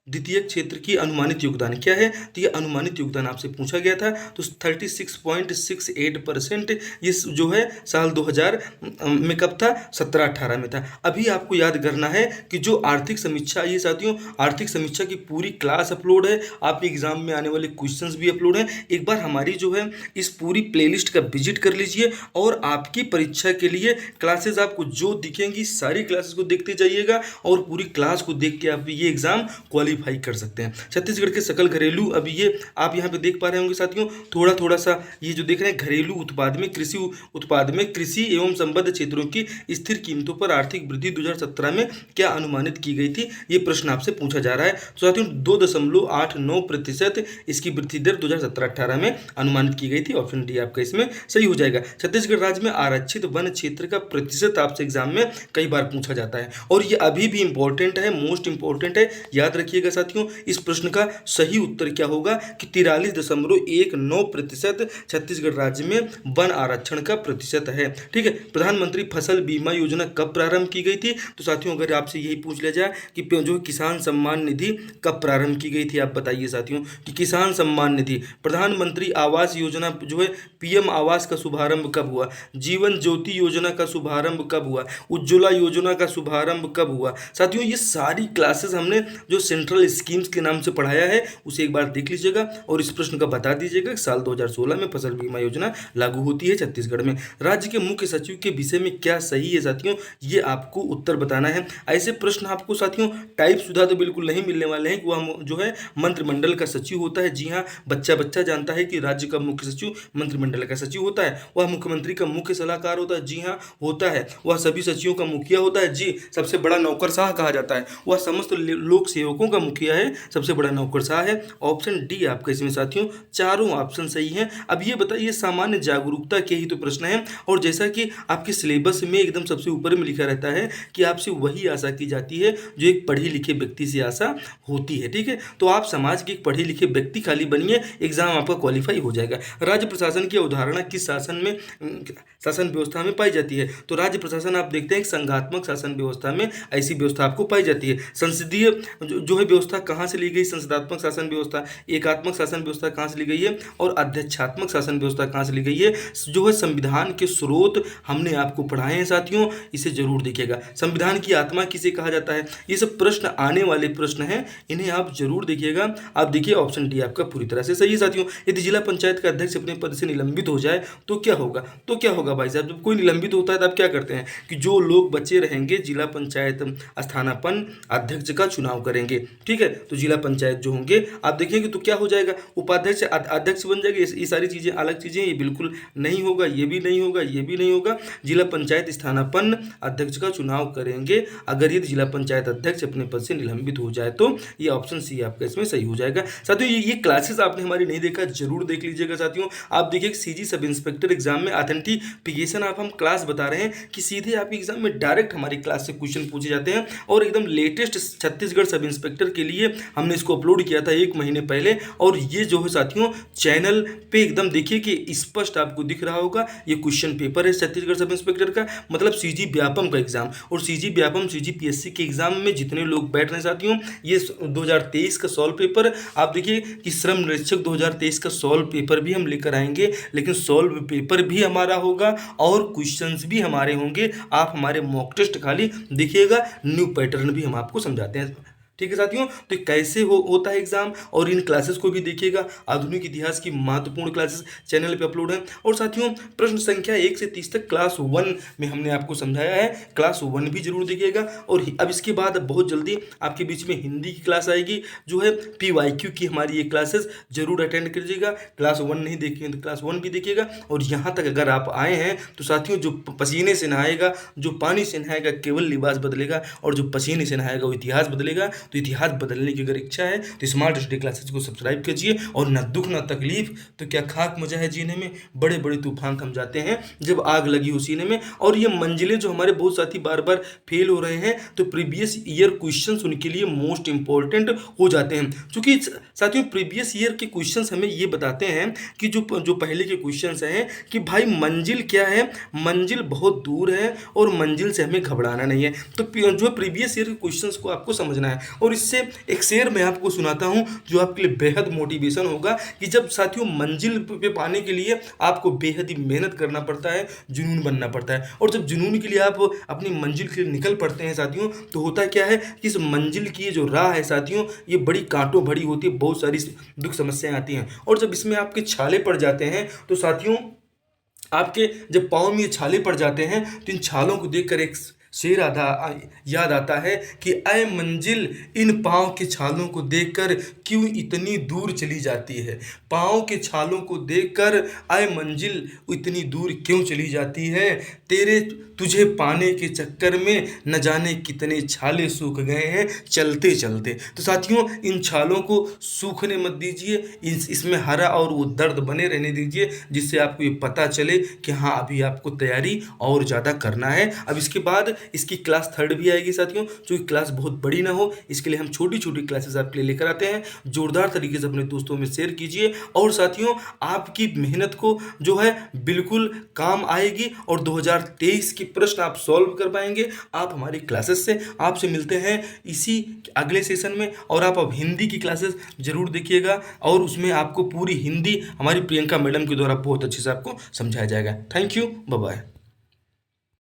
द्वितीय क्षेत्र की अनुमानित योगदान क्या है? तो ये अनुमानित योगदान आपसे पूछा गया था। तो 36.68% ये जो है साल 2000 में कब था? 17-18 में था। अभी आपको याद करना है कि जो आर्थिक समीक्षा, ये साथियों आर्थिक समीक्षा की पूरी क्लास अपलोड है, आपके एग्जाम में आने वाले क्वेश्चंस भी अपलोड हैं। एक बार हमारी जो है इस पूरी प्लेलिस्ट का विजिट कर लीजिए, और आपकी परीक्षा के लिए क्लासेस आपको जो दिखेंगी सारी क्लासेस को देखते जाइएगा, और पूरी क्लास को देख के आप ये एग्जाम क्वालिफाई कर सकते हैं। छत्तीसगढ़ के सकल घरेलू, अभी ये आप यहाँ पे देख पा रहे होंगे साथियों, थोड़ा थोड़ा सा ये जो देख रहे हैं घरेलू उत्पाद में, कृषि उत्पाद में कृषि एवं संबद्ध क्षेत्रों की स्थिर कीमतों पर आर्थिक वृद्धि 2017 में क्या अनुमानित की गई थी, ये प्रश्न आपसे पूछा जा रहा है। तो साथियों 2.89% इसकी वृद्धि दर 2017-18 में अनुमानित की गई थी। ऑप्शन डी आपका इसमें सही हो जाएगा। छत्तीसगढ़ राज्य में आरक्षित वन क्षेत्र का प्रतिशत आपसे एग्जाम में कई बार पूछा जाता है, और ये अभी भी इंपॉर्टेंट है, मोस्ट इंपॉर्टेंट है, याद रखिएगा साथियों। इस प्रश्न का सही उत्तर क्या होगा कि 43.19% छत्तीसगढ़ राज्य में वन आरक्षण का प्रतिशत है। ठीक है, प्रधानमंत्री फसल बीमा योजना कब प्रारंभ की गई थी? तो साथियों अगर आपसे यही पूछ लिया जाए कि जो किसान सम्मान निधि कब प्रारंभ की गई थी, आप बताइए साथियों कि किसान सम्मान निधि, प्रधानमंत्री आवास योजना जो है PM आवास का शुभारंभ कब हुआ, जीवन ज्योति योजना का शुभारंभ कब हुआ, उज्ज्वला योजना का शुभारंभ कब हुआ? साथियों ये सारी क्लासेस हमने जो सेंट्रल स्कीम्स के नाम से पढ़ाया है उसे एक बार देख लीजिएगा, और इस प्रश्न का बता दीजिएगा साल 2016 में फसल बीमा योजना लागू होती है छत्तीसगढ़ में। राज्य के मुख्य सचिव के विषय में क्या सही है साथियों, ये आपको उत्तर बताना है। ऐसे प्रश्न आपको साथियों टाइप सुधा तो बिल्कुल नहीं मिलने वाले हैं कि वह जो है मंत्रिमंडल का सचिव होता है। जी हाँ, बच्चा बच्चा जानता है कि राज्य का मुख्य सचिव मंत्रिमंडल का सचिव होता है। वह मुख्यमंत्री का मुख्य सलाहकार होता है। जी हाँ होता है। वह सभी सचिवों का मुखिया होता है। जी, सबसे बड़ा नौकरशाह कहा जाता है। वह समस्त लोक सेवकों का मुखिया है, सबसे बड़ा नौकरशाह है। ऑप्शन डी आपका इसमें साथियों चारों ऑप्शन सही हैं। अब ये बताइए सामान्य जागरूकता के ही तो प्रश्न है, और जैसा कि आपके सिलेबस में एकदम सबसे ऊपर में लिखा रहता है कि आपसे वही आशा की जाती है जो एक पढ़े लिखे व्यक्ति से आशा होती है। ठीक है, तो आप समाज के एक पढ़े लिखे व्यक्ति खाली बनिए, एग्जाम आपका क्वालिफाई हो जाएगा। राज्य प्रशासन की अवधारणा किस शासन व्यवस्था में पाई जाती है? तो राज्य प्रशासन आप देखते हैं संघात्मक शासन व्यवस्था में ऐसी व्यवस्था आपको पाई जाती है। संसदीय जो है व्यवस्था कहाँ से ली गई? संसदात्मक शासन व्यवस्था। एकात्मक शासन व्यवस्था कहाँ से ली गई है? और अध्यक्षात्मक शासन व्यवस्था कहाँ से ली गई है? जो है संविधान के स्रोत हमने आपको पढ़ाए हैं साथियों, इसे जरूर देखिएगा। संविधान की आत्मा किसे कहा जाता है? ये सब प्रश्न आने वाले प्रश्न हैं, इन्हें आप जरूर देखिएगा। आप देखिए ऑप्शन डी आपका पूरी तरह से सही है साथियों। यदि जिला पंचायत का अध्यक्ष अपने पद से निलंबित हो जाए तो क्या होगा? तो क्या होगा भाई साहब, जब कोई निलंबित होता है तो आप क्या करते हैं कि जो लोग बचे रहेंगे जिला पंचायत स्थानापन्न अध्यक्ष का चुनाव करेंगे। ठीक है, तो जिला पंचायत जो होंगे आप देखेंगे तो क्या हो जाएगा, उपाध्यक्ष अध्यक्ष बन जाएंगे। ये सारी चीजें अलग चीजें, ये बिल्कुल नहीं होगा, ये भी नहीं होगा, ये भी नहीं होगा। जिला पंचायत स्थानापन्न अध्यक्ष का चुनाव करेंगे अगर ये जिला पंचायत अध्यक्ष अपने पद से निलंबित हो जाए तो। ये ऑप्शन सी आपका इसमें सही हो जाएगा साथियों। ये क्लासेस आपने हमारी नहीं देखा, जरूर देख लीजिएगा साथियों। आप देखिए CG सब इंस्पेक्टर एग्जाम में ऑथेंटिफिकेशन आप हम क्लास बता रहे हैं कि सीधे आपके एग्जाम में डायरेक्ट हमारी क्लास से क्वेश्चन पूछे जाते हैं, और एकदम लेटेस्ट छत्तीसगढ़ सब इंस्पेक्टर के लिए हमने इसको अपलोड किया था 1 महीने पहले। और ये जो है साथियों चैनल पे एकदम देखिए कि स्पष्ट आपको दिख रहा होगा, ये क्वेश्चन पेपर है छत्तीसगढ़ सब इंस्पेक्टर का, मतलब सीजी व्यापम का एग्जाम। और सीजी व्यापम सीजी पीएससी के एग्जाम में जितने लोग बैठ रहे हैं साथियों, ये 2023 का सॉल्व पेपर आप देखिए कि श्रम निरीक्षक 2023 का सॉल्व पेपर भी हम लेकर आएंगे, लेकिन सॉल्व पेपर भी हमारा होगा और क्वेश्चंस भी हमारे होंगे। आप हमारे मॉक टेस्ट खाली देखिएगा, न्यू पैटर्न भी हम आपको समझाते हैं। ठीक है साथियों, तो कैसे होता है एग्जाम और इन क्लासेस को भी देखिएगा। आधुनिक इतिहास की महत्वपूर्ण क्लासेस चैनल पे अपलोड हैं। और साथियों प्रश्न संख्या 1 से 30 तक क्लास 1 में हमने आपको समझाया है, क्लास 1 भी जरूर देखिएगा। और अब इसके बाद बहुत जल्दी आपके बीच में हिंदी की क्लास आएगी, जो है PYQ की हमारी ये क्लासेस जरूर अटेंड कीजिएगा। क्लास 1 नहीं देखिए तो क्लास 1 भी देखिएगा। और यहाँ तक अगर आप आए हैं तो साथियों जो पसीने से नहाएगा, जो पानी से नहाएगा केवल लिबास बदलेगा, और जो पसीने से नहाएगा वो इतिहास बदलेगा। तो इतिहास बदलने की अगर इच्छा है तो स्मार्ट स्टडी क्लासेस को सब्सक्राइब कीजिए। और ना दुख ना तकलीफ तो क्या खाक मजा है जीने में, बड़े बड़े तूफान थम जाते हैं जब आग लगी हो सीने में। और ये मंजिलें जो हमारे बहुत साथी बार बार फेल हो रहे हैं, तो प्रीवियस ईयर क्वेश्चंस उनके लिए मोस्ट इंपॉर्टेंट हो जाते हैं। क्योंकि साथियों प्रीवियस ईयर के क्वेश्चंस हमें ये बताते हैं कि जो पहले के क्वेश्चंस हैं कि भाई मंजिल क्या है, मंजिल बहुत दूर है और मंजिल से हमें घबराना नहीं है। तो जो प्रीवियस ईयर के क्वेश्चंस को आपको समझना है। और इससे एक शेर मैं आपको सुनाता हूं जो आपके लिए बेहद मोटिवेशन होगा कि जब साथियों मंजिल पे पाने के लिए आपको बेहद ही मेहनत करना पड़ता है, जुनून बनना पड़ता है। और जब जुनून के लिए आप अपनी मंजिल के लिए निकल पड़ते हैं साथियों, तो होता क्या है कि इस मंजिल की जो राह है साथियों, ये बड़ी कांटों भरी होती है, बहुत सारी दुख समस्याएं आती हैं। और जब इसमें आपके छाले पड़ जाते हैं तो साथियों आपके जब पाँव में ये छाले पड़ जाते हैं तो इन छालों को देखकर एक शेर याद आता है कि ऐ मंजिल इन पाँव के छालों को देखकर क्यों इतनी दूर चली जाती है। पाँव के छालों को देखकर ऐ मंजिल इतनी दूर क्यों चली जाती है। तुझे पाने के चक्कर में न जाने कितने छाले सूख गए हैं चलते चलते। तो साथियों इन छालों को सूखने मत दीजिए, इसमें हरा और वो दर्द बने रहने दीजिए, जिससे आपको ये पता चले कि हाँ अभी आपको तैयारी और ज़्यादा करना है। अब इसके बाद इसकी क्लास 3 भी आएगी साथियों, जो क्लास बहुत बड़ी ना हो इसके लिए हम छोटी छोटी क्लासेस आपके लिए लेकर आते हैं। जोरदार तरीके से अपने दोस्तों में शेयर कीजिए। और साथियों आपकी मेहनत को जो है बिल्कुल काम आएगी और 2023 की प्रश्न आप सॉल्व कर पाएंगे आप हमारी क्लासेस से। आपसे मिलते हैं इसी अगले सेशन में। और आप अब हिंदी की क्लासेस जरूर देखिएगा और उसमें आपको पूरी हिंदी हमारी प्रियंका मैडम के द्वारा बहुत अच्छे से आपको समझाया जाएगा। Thank you, bye bye.